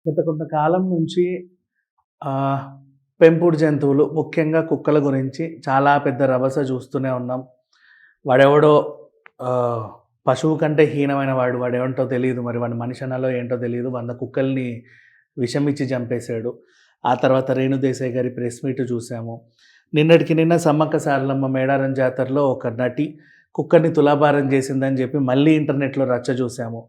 గత కొంతకాలం నుంచి ఆహ్, పెంపుడు జంతువులు ముఖ్యంగా కుక్కల గురించి చాలా పెద్ద రభస చూస్తూనే ఉన్నాం. వాడెవడో ఆహ్, పశువు కంటే హీనమైన వాడు. వాడేంటో తెలీదు. మరి వాడు మనిషి అనాలో ఏంటో తెలీదు. 100 కుక్కల్ని విషమిచ్చి చంపేశాడు. ఆ తర్వాత రేణు దేశాయ్ గారి ప్రెస్ మీట్ చూసాము. నిన్నటికి నిన్న సమ్మక్క సారలమ్మ మేడారం జాతరలో ఒక నటి కుక్కని తులాభారం చేసిందని చెప్పి మళ్ళీ ఇంటర్నెట్‌లో రచ్చ చూసాము.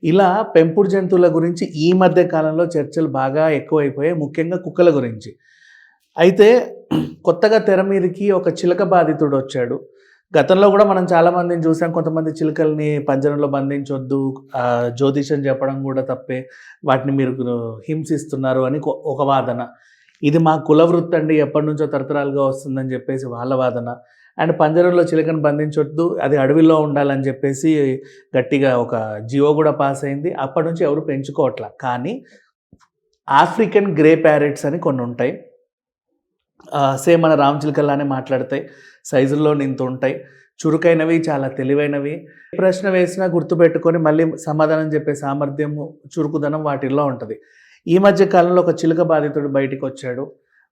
ఇలా పెంపుడు జంతువుల గురించి ఈ మధ్య కాలంలో చర్చలు బాగా ఎక్కువైపోయాయి. ముఖ్యంగా కుక్కల గురించి. అయితే కొత్తగా తెర మీదకి ఒక చిలక బాధితుడొచ్చాడు. గతంలో కూడా మనం చాలామందిని చూసాం. కొంతమంది చిలుకల్ని పంజరంలో బంధించొద్దు, జ్యోతిష్యం చెప్పడం కూడా తప్పే, వాటిని మీరు హింసిస్తున్నారు అని ఒక వాదన. ఇది మా కుల వృత్తి అండి, ఎప్పటినుంచో తరతరాలుగా వస్తుందని చెప్పేసి వాళ్ళ వాదన. అండ్ పంజరంలో చిలుకను బంధించొద్దు, అది అడవిలో ఉండాలని చెప్పేసి గట్టిగా ఒక జియో కూడా పాస్ అయింది. అప్పటి నుంచి ఎవరు పెంచుకోవట్లా. కానీ ఆఫ్రికన్ గ్రే ప్యారెట్స్ అని కొన్ని ఉంటాయి. సేమ్ మన రామచిలుకల్లానే మాట్లాడతాయి, సైజుల్లో ఇంత ఉంటాయి, చురుకైనవి, చాలా తెలివైనవి. ప్రశ్న వేసినా గుర్తుపెట్టుకొని మళ్ళీ సమాధానం చెప్పే సామర్థ్యము, చురుకుదనం వాటిల్లో ఉంటుంది. ఈ మధ్య కాలంలో ఒక చిలుక బాధితుడు బయటికి వచ్చాడు.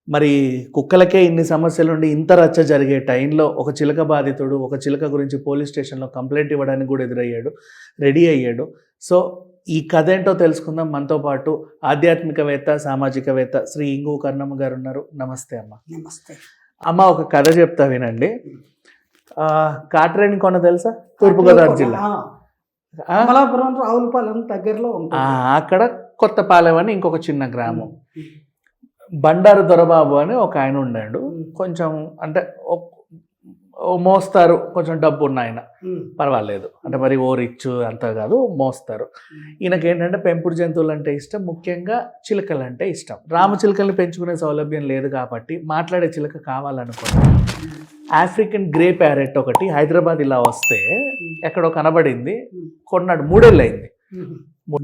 మరి కుక్కలకే ఇన్ని సమస్యలుండి ఇంత రచ్చ జరిగే టైంలో ఒక చిలుక బాధితుడు ఒక చిలుక గురించి పోలీస్ స్టేషన్లో కంప్లైంట్ ఇవ్వడానికి కూడా రెడీ అయ్యాడు. సో ఈ కథ ఏంటో తెలుసుకుందాం. మనతో పాటు ఆధ్యాత్మికవేత్త, సామాజికవేత్త శ్రీ ఇంగు కర్ణమ్మ గారు ఉన్నారు. నమస్తే అమ్మ. నమస్తే అమ్మ, ఒక కథ చెప్తా వినండి. కాట్రేని కొన తెలుసా? తూర్పుగోదావరి జిల్లా. అమలాపురం రావులపాలెం దగ్గరలో ఉంటుంది. అక్కడ కొత్తపాలెం అని ఇంకొక చిన్న గ్రామం. బండారు దొరబాబు అని ఒక ఆయన ఉన్నాడు. కొంచెం అంటే మోస్తారు, కొంచెం డబ్బు ఉన్న ఆయన, పర్వాలేదు. అంటే మరి ఓ రిచ్ అంతా కాదు, మోస్తారు. ఈయనకి ఏంటంటే పెంపుడు జంతువులు అంటే ఇష్టం, ముఖ్యంగా చిలుకలు అంటే ఇష్టం. రామచిలుకల్ని పెంచుకునే సౌలభ్యం లేదు కాబట్టి మాట్లాడే చిలుక కావాలనుకోండి. ఆఫ్రికన్ గ్రే ప్యారెట్ ఒకటి హైదరాబాద్ ఇలా వస్తే ఎక్కడో కనబడింది, కొన్నాడు. 3 ఏళ్ళు అయింది.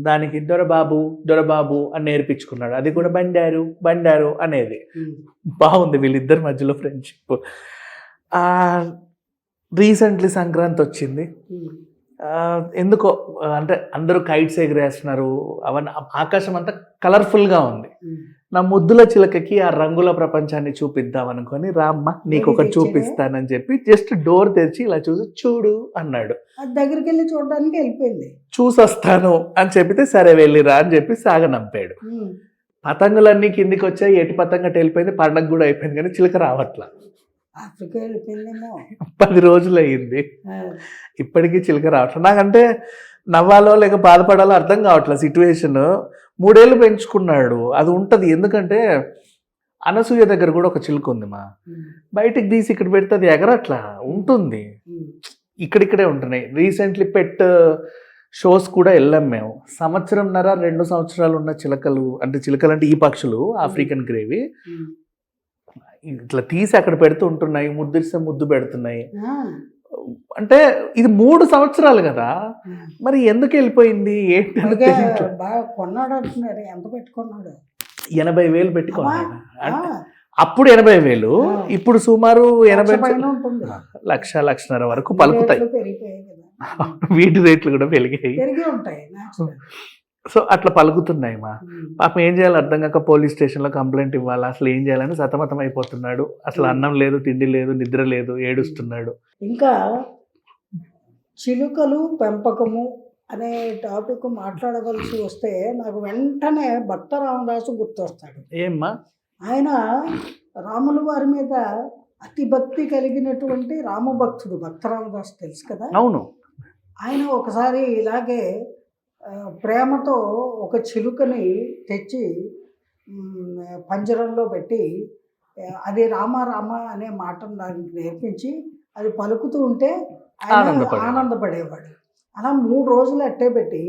దానికి దొరబాబు అని నేర్పించుకున్నాడు. అది కూడా బండారు అనేది. బాగుంది వీళ్ళిద్దరి మధ్యలో ఫ్రెండ్షిప్. రీసెంట్లీ సంక్రాంతి వచ్చింది. ఎందుకో అంటే అందరూ కైట్స్ ఎగిరేస్తున్నారు, అవన్నీ ఆకాశం అంతా కలర్ఫుల్గా ఉంది. నా ముద్దుల చిలకకి ఆ రంగుల ప్రపంచాన్ని చూపిద్దాం అనుకొని, రామ్మ నీకు ఒకటి చూపిస్తానని చెప్పి జస్ట్ డోర్ తెరిచి ఇలా చూడు అన్నాడు. దగ్గరికి వెళ్ళి చూడడానికి వెళ్ళిపోయింది. చూసొస్తాను అని చెప్పితే సరే వెళ్ళిరా అని చెప్పి సాగనంపాడు. పతంగులన్నీ కిందికి వచ్చాయి, ఎటు పతంగ వెళ్ళిపోయింది. పండగ కూడా అయిపోయింది, కానీ చిలక రావట్లా. ఆఫ్రికా వెళ్ళిపోయిందేమో. 10 రోజులు అయ్యింది, ఇప్పటికీ చిలక రావట్లేదు. నాకంటే నవ్వాలో లేక బాధపడాలో అర్థం కావట్లేదు సిచ్యువేషన్. 3 ఏళ్ళు పెంచుకున్నాడు, అది ఉంటుంది. ఎందుకంటే అనసూయ దగ్గర కూడా ఒక చిలుక ఉంది మా, బయటికి తీసి ఇక్కడ పెడితే అది ఎగరట్లా ఉంటుంది, ఇక్కడిక్కడే ఉంటున్నాయి. రీసెంట్లీ పెట్ షోస్ కూడా వెళ్ళాం మేము. 1.5-2 సంవత్సరాలు ఉన్న చిలకలు అంటే ఈ పక్షులు ఆఫ్రికన్ గ్రేవి ఇట్లా తీసి అక్కడ పెడుతూ ఉంటున్నాయి, ముద్దిస్తే ముద్దు పెడుతున్నాయి. అంటే ఇది 3 సంవత్సరాలు కదా, మరి ఎందుకు వెళ్ళిపోయింది ఏంటి? బాగా కొన్నాడు అంటున్నారు. ఎంత పెట్టుకున్నాడు? 80,000 పెట్టుకున్నాడు. అప్పుడు 80,000, ఇప్పుడు సుమారు 1,00,000 వరకు పలుకుతాయి. వీటి రేట్లు కూడా పెరిగాయి. సో అట్లా పలుకుతున్నాయి. మా పాపం ఏం చేయాలో అర్థం కాక పోలీస్ స్టేషన్లో కంప్లైంట్ ఇవ్వాలి. అసలు ఏం చేయాలని సతమతం అయిపోతున్నాడు. అసలు అన్నం లేదు, తిండి లేదు, నిద్ర లేదు, ఏడుస్తున్నాడు. ఇంకా చిలుకలు పెంపకము అనే టాపిక్ మాట్లాడవలసి వస్తే నాకు వెంటనే భక్త రామదాసు గుర్తొస్తాడు. ఏమ్మా? ఆయన రాముల వారి మీద అతి భక్తి కలిగినటువంటి రామభక్తుడు. భక్త రామదాసు తెలుసు కదా. అవును. ఆయన ఒకసారి ఇలాగే ప్రేమతో ఒక చిలుకని తెచ్చి పంజరంలో పెట్టి అది రామ అనే మాటను దానికి నేర్పించి అది పలుకుతూ ఉంటే ఆయన ఆనందపడేవాడు. అలా 3 రోజులు అట్టే పెట్టి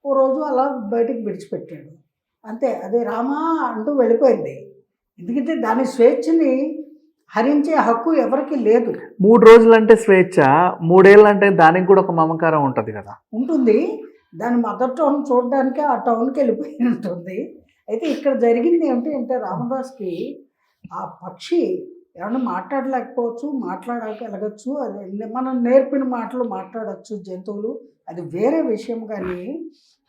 ఓ రోజు అలా బయటికి విడిచిపెట్టాడు. అంతే, అదే రామ అంటూ వెళ్ళిపోయింది. ఎందుకంటే దాని స్వేచ్ఛని హరించే హక్కు ఎవరికి లేదు. 3 రోజులు అంటే స్వేచ్ఛ, 3 ఏళ్ళు అంటే దానికి కూడా ఒక మమకారం ఉంటుంది కదా. ఉంటుంది. దాని మదర్ టౌన్ చూడడానికి ఆ టౌన్కి వెళ్ళిపోయి ఉంటుంది. అయితే ఇక్కడ జరిగింది ఏమిటి అంటే రామదాస్కి ఆ పక్షి ఏమన్నా మాట్లాడలేకపోవచ్చు, మాట్లాడగలగచ్చు, అది మనం నేర్పిన మాటలు మాట్లాడచ్చు జంతువులు, అది వేరే విషయం. కానీ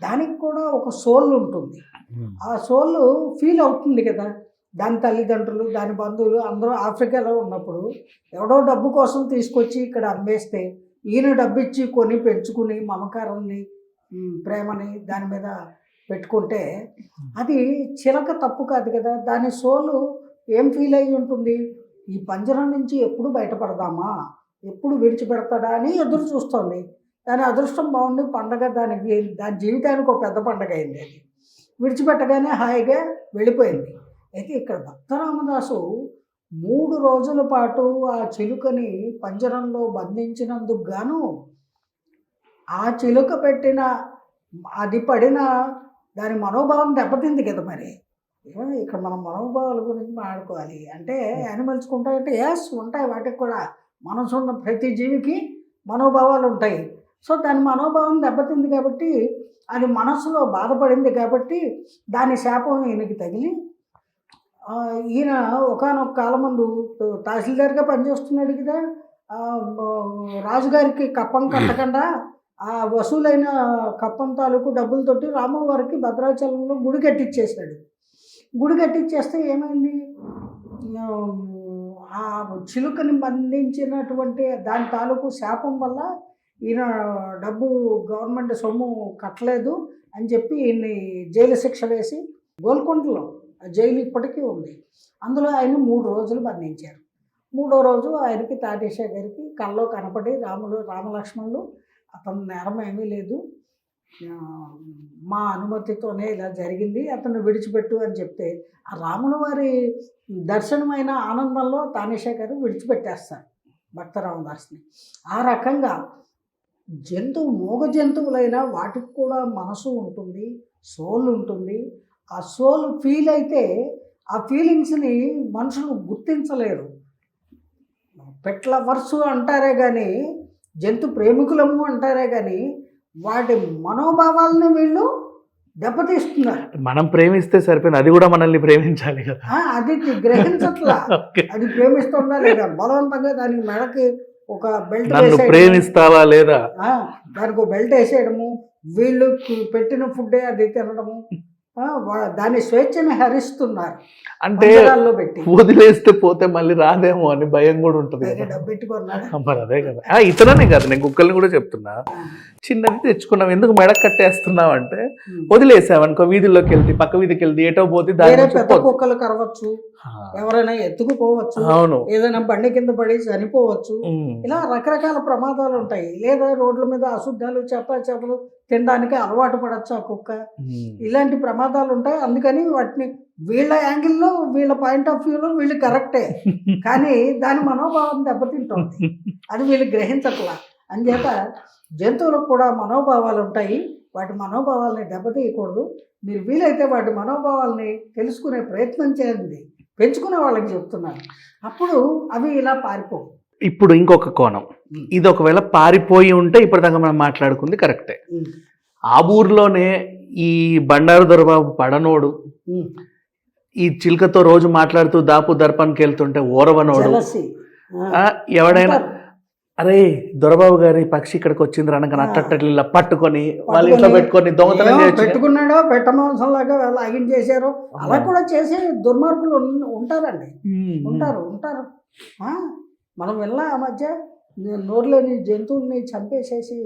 దానికి కూడా ఒక సోల్ ఉంటుంది. ఆ సోల్ ఫీల్ అవుతుంది కదా, దాని తల్లిదండ్రులు దాని బంధువులు అందరూ ఆఫ్రికాలో ఉన్నప్పుడు ఎవడో డబ్బు కోసం తీసుకొచ్చి ఇక్కడ అమ్మేస్తే ఈయన డబ్బు ఇచ్చి కొని పెంచుకుని మమకారాన్ని ప్రేమని దాని మీద పెట్టుకుంటే అది చిలక తప్పు కాదు కదా. దాని సోలు ఏం ఫీల్ అయ్యి ఉంటుంది, ఈ పంజరం నుంచి ఎప్పుడు బయటపడదామా, ఎప్పుడు విడిచిపెడతాడా అని ఎదురు చూస్తుంది. దాని అదృష్టం బాగుండి పండగ దానికి దాని జీవితానికి ఒక పెద్ద పండగ అయింది. అది విడిచిపెట్టగానే హాయిగా వెళ్ళిపోయింది. అయితే ఇక్కడ భక్త రామదాసు 3 రోజుల పాటు ఆ చిలుకని పంజరంలో బంధించినందుకు గాను ఆ చిలుక పెట్టిన అది పడిన దాని మనోభావం దెబ్బతింది కదా. మరి ఇక్కడ మనం మనోభావాల గురించి మాట్లాడుకోవాలి అంటే యానిమల్స్ ఉంటాయంటే ఎస్ ఉంటాయి, వాటికి కూడా మనసు ఉన్న ప్రతి జీవికి మనోభావాలు ఉంటాయి. సో దాని మనోభావం దెబ్బతింది కాబట్టి అది మనసులో బాధపడింది కాబట్టి దాని శాపం ఈయనకి తగిలి ఈయన ఒకానొక కాలం ముందు తహసీల్దార్గా పనిచేస్తున్నాడు కదా, రాజుగారికి కప్పం కట్టకుండా ఆ వసూలైన కప్పం తాలూకు డబ్బులతోటి రామవారికి భద్రాచలంలో గుడి కట్టించేశాడు. గుడి కట్టించేస్తే ఏమైంది, ఆ చిలుకని బంధించినటువంటి దాని తాలూకు శాపం వల్ల ఈయన డబ్బు గవర్నమెంట్ సొమ్ము కట్టలేదు అని చెప్పి ఈయన్ని జైలు శిక్ష వేసి గోల్కొండలో జైలు ఇప్పటికీ ఉంది, అందులో ఆయన 3 రోజులు బంధించారు. 3వ రోజు ఆయనకి తాటేశా గారికి కల్లో కనపడి రామలక్ష్మణులు అతను నేరం ఏమీ లేదు, మా అనుమతితోనే ఇలా జరిగింది, అతను విడిచిపెట్టు అని చెప్తే ఆ రాముల వారి దర్శనమైన ఆనందంలో తానేశా గారు విడిచిపెట్టేస్తారు భక్త రామదాస్ని. ఆ రకంగా మూగ జంతువులైనా వాటికి కూడా మనసు ఉంటుంది, సోల్ ఉంటుంది. ఆ సోల్ ఫీల్ అయితే ఆ ఫీలింగ్స్ని మనుషులు గుర్తించలేరు. పెట్ లవర్స్ అంటారే కానీ, జంతు ప్రేమికులము అంటారే కానీ వాటి మనోభావాలని వీళ్ళు దెబ్బతీస్తున్నారు. మనం ప్రేమిస్తే సరిపోయింది, అది కూడా మనల్ని ప్రేమించాలి కదా. అది గ్రహించట్లా, అది ప్రేమిస్తుందా లేదా, బలవంతంగా దానికి మెడకి ఒక బెల్ట్ ప్రేమిస్తావా లేదా, దానికి ఒక బెల్ట్ వేసేయడము, వీళ్ళు పెట్టిన ఫుడ్డే అది తినడము, దాని స్వేచ్ఛని హరిస్తున్నారు. అంటే వదిలేస్తే పోతే మళ్ళీ రాదేమో అని భయం కూడా ఉంటుంది. మరి అదే కదా, ఇతరనే కదా, నేను కుక్కల్ని కూడా చెప్తున్నా, చిన్నది తెచ్చుకున్నాం ఎందుకు మెడ కట్టేస్తున్నావు అంటే వదిలేసావనుకో, వీధుల్లోకి వెళ్తే పక్క వీధికి వెళ్తే ఏటో పోతే పెద్ద కుక్కలు కరవచ్చు, ఎవరైనా ఎత్తుకుపోవచ్చు, అవును, ఏదైనా బండి కింద పడి చనిపోవచ్చు, ఇలా రకరకాల ప్రమాదాలు ఉంటాయి. లేదా రోడ్ల మీద అశుద్ధాలు చేపలు తినడానికి అలవాటు పడచ్చు ఆ కుక్క, ఇలాంటి ప్రమాదాలు ఉంటాయి. అందుకని వాటిని వీళ్ళ యాంగిల్లో వీళ్ళ పాయింట్ ఆఫ్ వ్యూలో వీళ్ళు కరెక్టే, కానీ దాని మనోభావం దెబ్బతింటుంది, అది వీళ్ళు గ్రహించట్లా. అంచేత జంతువులకు కూడా మనోభావాలు ఉంటాయి, వాటి మనోభావాలని దెబ్బతీయకూడదు. మీరు వీలైతే వాటి మనోభావాలని తెలుసుకునే ప్రయత్నం చేయండి, పెంచుకునే వాళ్ళకి చెప్తున్నాను, అప్పుడు అవి ఇలా పారిపోవు. ఇప్పుడు ఇంకొక కోణం, ఇది ఒకవేళ పారిపోయి ఉంటే ఇప్పటిదాకా మనం మాట్లాడుకుంది కరెక్టే. ఆ ఊర్లోనే ఈ బండారు దొరబాబు పడనోడు ఈ చిలుకతో రోజు మాట్లాడుతూ దాపు దర్పణకి వెళ్తుంటే ఓరవనోడు, ఎవడైనా అరే దొరబాబు గారి పక్షి ఇక్కడికి వచ్చింది అనగా అట్టట్లా పట్టుకొని వాళ్ళ ఇంట్లో పెట్టుకొని దొంగతనం పెట్టుకున్నాడో పెట్టమాంసంలాగా లాగించేశారు, అలా కూడా చేసే దుర్మార్గులు ఉంటారండి, ఉంటారు. మనం వెళ్ళా ఆ మధ్య నోరులేని జంతువుల్ని చంపేసేసి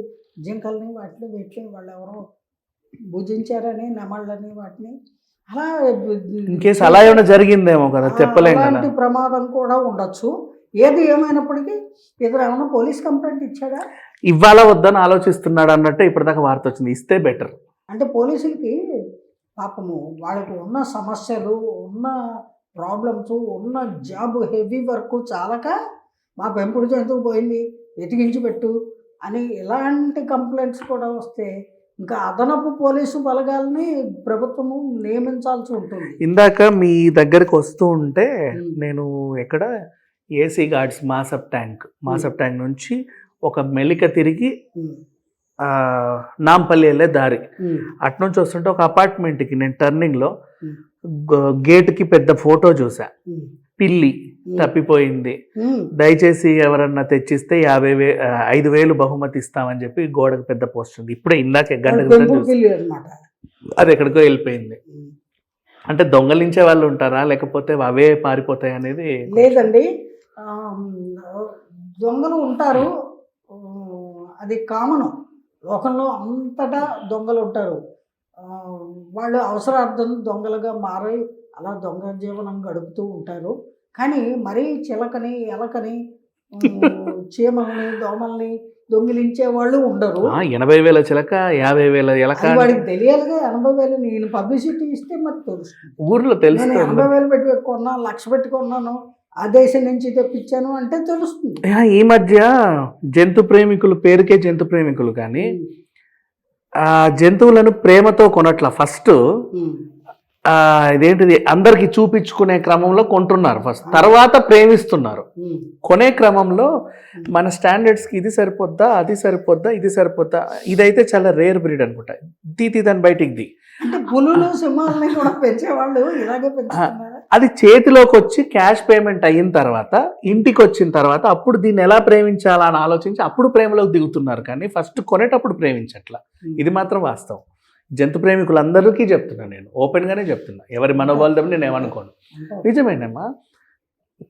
జింకల్ని వాటిని వీటిని వాళ్ళు ఎవరో భుజించారని, నెమళ్ళని వాటిని అలా ఇంకేస్ అలా ఏమైనా జరిగిందేమో కదా, చెప్పలేము. అలాంటి ప్రమాదం కూడా ఉండొచ్చు. ఏది ఏమైనప్పటికీ ఇతను ఏమైనా పోలీస్ కంప్లైంట్ ఇచ్చాడా, ఇవ్వాలా వద్దని ఆలోచిస్తున్నాడు అన్నట్టు ఇప్పటిదాకా వార్త వచ్చింది, ఇస్తే బెటర్. అంటే పోలీసులకి పాపము వాళ్ళకి ఉన్న సమస్యలు, ఉన్న ప్రాబ్లమ్స్, ఉన్న జాబ్ హెవీ వర్క్ చాలక మా పెంపుడు జంతువు పోయింది వెతికించి పెట్టు అని ఇలాంటి కంప్లైంట్స్ కూడా వస్తే ఇంకా అదనపు పోలీసు బలగాల్ని ప్రభుత్వము నియమించాల్సి ఉంటుంది. ఇందాక మీ దగ్గరకు వస్తూ ఉంటే నేను ఎక్కడ ఏసీ గార్డ్స్ మాసప్ ట్యాంక్ నుంచి ఒక మెలిక తిరిగి నాంపల్లి వెళ్ళే దారి అట్నుంచి వస్తుంటే ఒక అపార్ట్మెంట్కి నేను టర్నింగ్లో గేట్కి పెద్ద ఫోటో చూసా, పిల్లి తప్పిపోయింది, ఉమ్. దయచేసి ఎవరన్నా తెచ్చిస్తే 5,000 బహుమతి ఇస్తామని చెప్పి గోడకు పెద్ద పోస్ట్ ఉంది. ఇప్పుడే ఇందాక గంట వాడు క్రితం పెంపుడు చూసి పిల్లి అన్నమాట. అది ఎక్కడికో వెళ్ళిపోయింది. అంటే దొంగలించే వాళ్ళు ఉంటారా లేకపోతే అవే పారిపోతాయి అనేది? లేదండి, ఆ, దొంగలు ఉంటారు, అది కామను. లోకంలో అంతటా దొంగలు ఉంటారు. వాళ్ళు అవసరార్థం దొంగలుగా మారి అలా దొంగ జీవనం గడుపుతూ ఉంటారు. కానీ మరీ చిలకని ఎలకని చీమల్ని దోమల్ని దొంగిలించే వాళ్ళు ఉండరు. 80,000 చిలక 50,000 ఎలక అది వాడికి తెలియాలిగా. 80,000 నేను పబ్లిసిటీ ఇస్తే మరి తెలుస్తుంది. ఊర్లో నేను తెలుస్తుంది. 80,000 పెట్టి కొన్నాను, 1,00,000 పెట్టి కొన్నాను, ఆ దేశం నుంచి తెప్పించాను అంటే తెలుస్తుంది. ఈ మధ్య జంతు ప్రేమికులు, పేరుకే జంతు ప్రేమికులు కానీ ఆ జంతువులను ప్రేమతో కొనట్ల. ఫస్ట్ ఇదేంటిది అందరికి చూపించుకునే క్రమంలో కొంటున్నారు ఫస్ట్, తర్వాత ప్రేమిస్తున్నారు. కొనే క్రమంలో మన స్టాండర్డ్స్కి ఇది సరిపోద్దా, అది సరిపోద్దా, ఇది సరిపోద్దా, ఇదైతే చాలా రేర్ బ్రీడ్ అనుకుంటా. దాని బయటికి అంటే పులులు సింహాలని కూడా పెంచేవాళ్ళు ఇలాగే పెంచుతున్నారు. అది చేతిలోకి వచ్చి క్యాష్ పేమెంట్ అయిన తర్వాత, ఇంటికి వచ్చిన తర్వాత అప్పుడు దీన్ని ఎలా ప్రేమించాలా అని ఆలోచించి అప్పుడు ప్రేమలోకి దిగుతున్నారు. కానీ ఫస్ట్ కొనేటప్పుడు ప్రేమించట్లా. ఇది మాత్రం వాస్తవం. జంతు ప్రేమికులందరికీ చెప్తున్నా, నేను ఓపెన్గానే చెప్తున్నా, ఎవరి మనోభావాలు నేను ఏమనుకోను. నిజమేనమ్మా,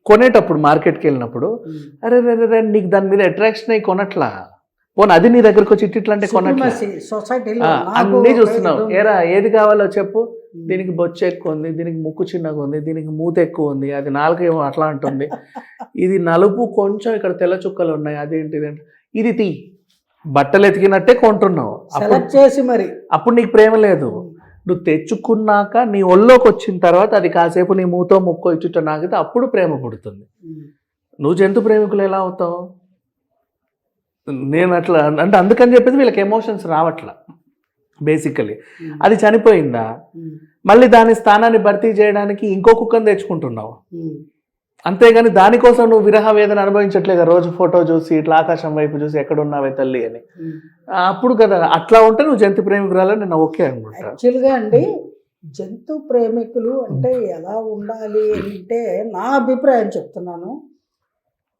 కొనేటప్పుడు మార్కెట్కి వెళ్ళినప్పుడు అరే రే నీకు దాని మీద అట్రాక్షన్ అయ్యి కొనట్లా, పోనీ అది నీ దగ్గరకు వచ్చి ఇట్లంటే కొనట్లా, సొసైటీలో అన్నీ చూస్తున్నావు. ఏరా ఏది కావాలో చెప్పు, దీనికి బొచ్చు ఎక్కువ ఉంది, దీనికి ముక్కు చిన్నగా ఉంది, దీనికి మూత ఎక్కువ ఉంది, అది నాలుగు ఏమో అట్లా అంటుంది, ఇది నలుపు కొంచెం ఇక్కడ తెల్ల చుక్కలు ఉన్నాయి, అదేంటిది అంటే ఇది తీ, బట్టలు ఎతికినట్టే కొంటున్నావు. అప్పుడు నీకు ప్రేమ లేదు. నువ్వు తెచ్చుకున్నాక నీ ఒళ్ళోకి వచ్చిన తర్వాత అది కాసేపు నీ మూతో ముక్కో ఇచ్చుట నాగితే అప్పుడు ప్రేమ పుడుతుంది. నువ్వు జంతు ప్రేమికులు ఎలా అవుతావు? నేను అట్లా అంటే అందుకని చెప్పేసి వీళ్ళకి ఎమోషన్స్ రావట్లా. బేసికలీ అది చనిపోయిందా, మళ్ళీ దాని స్థానాన్ని భర్తీ చేయడానికి ఇంకో కుక్కను తెచ్చుకుంటున్నావు. అంతేగాని దానికోసం నువ్వు విరహ వేదన అనుభవించట్లేదు. రోజు ఫోటో చూసి ఇట్లా ఆకాశం వైపు చూసి ఎక్కడున్నావే తల్లి అని. అప్పుడు కదా అట్లా ఉంటే నువ్వు జంతు ప్రేమికురాలని నేను ఓకే అనుకుంటా. యాక్చువల్గా అండి, జంతు ప్రేమికులు అంటే ఎలా ఉండాలి అంటే నా అభిప్రాయం చెప్తున్నాను.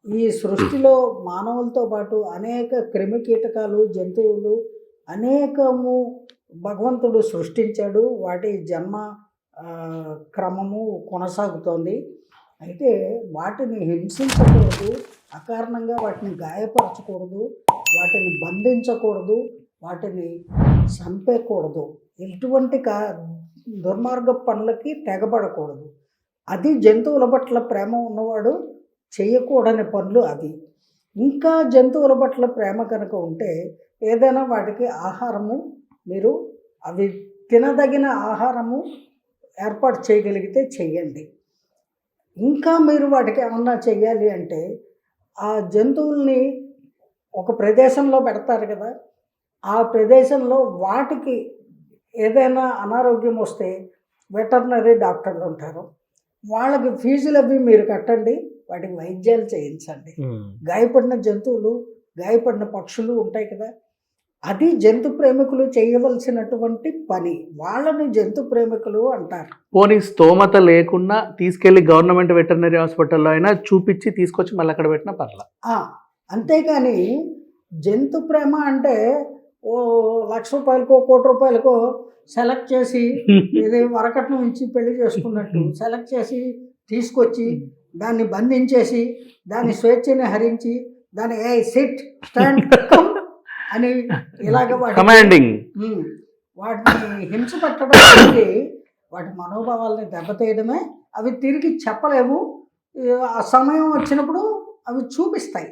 ఈ సృష్టిలో మానవులతో పాటు అనేక క్రిమి కీటకాలు, జంతువులు అనేకము భగవంతుడు సృష్టించాడు. వాటి జన్మ క్రమము కొనసాగుతోంది. అయితే వాటిని హింసించకూడదు, అకారణంగా వాటిని గాయపరచకూడదు, వాటిని బంధించకూడదు, వాటిని చంపేయకూడదు, ఎటువంటి దుర్మార్గ పనులకి తెగబడకూడదు. అది జంతువుల పట్ల ప్రేమ ఉన్నవాడు చేయకూడని పనులు అవి. ఇంకా జంతువుల పట్ల ప్రేమ కనుక ఉంటే ఏదైనా వాటికి ఆహారము మీరు అవి తినదగిన ఆహారము ఏర్పాటు చేయగలిగితే చెయ్యండి. ఇంకా మీరు వాటికి ఏమన్నా చెయ్యాలి అంటే ఆ జంతువుల్ని ఒక ప్రదేశంలో పెడతారు కదా, ఆ ప్రదేశంలో వాటికి ఏదైనా అనారోగ్యం వస్తే వెటర్నరీ డాక్టర్లు ఉంటారు, వాళ్ళకి ఫీజులు అవి మీరు కట్టండి, వాటికి వైద్యాలు చేయించండి. గాయపడిన జంతువులు, గాయపడిన పక్షులు ఉంటాయి కదా, అది జంతు ప్రేమికులు చేయవలసినటువంటి పని. వాళ్ళని జంతు ప్రేమికులు అంటారు. పోనీ స్తోమత లేకుండా తీసుకెళ్లి గవర్నమెంట్ వెటర్నరీ హాస్పిటల్లో అయినా చూపించి తీసుకొచ్చి మళ్ళీ అక్కడ పెట్టిన పర్ల. అంతేగాని జంతు ప్రేమ అంటే ఓ ₹1,00,000కో ₹1,00,00,000కో సెలెక్ట్ చేసి ఇది వరకట్నం ఇచ్చి పెళ్లి చేసుకున్నట్టు సెలెక్ట్ చేసి తీసుకొచ్చి దాన్ని బంధించేసి దాని స్వేచ్ఛని హరించి దాని సిట్ స్టాండ్ అని ఇలాగ వాటిని హింస పెట్టడానికి వాటి మనోభావాలని దెబ్బతీయడమే. అవి తిరిగి చెప్పలేవు, ఆ సమయం వచ్చినప్పుడు అవి చూపిస్తాయి.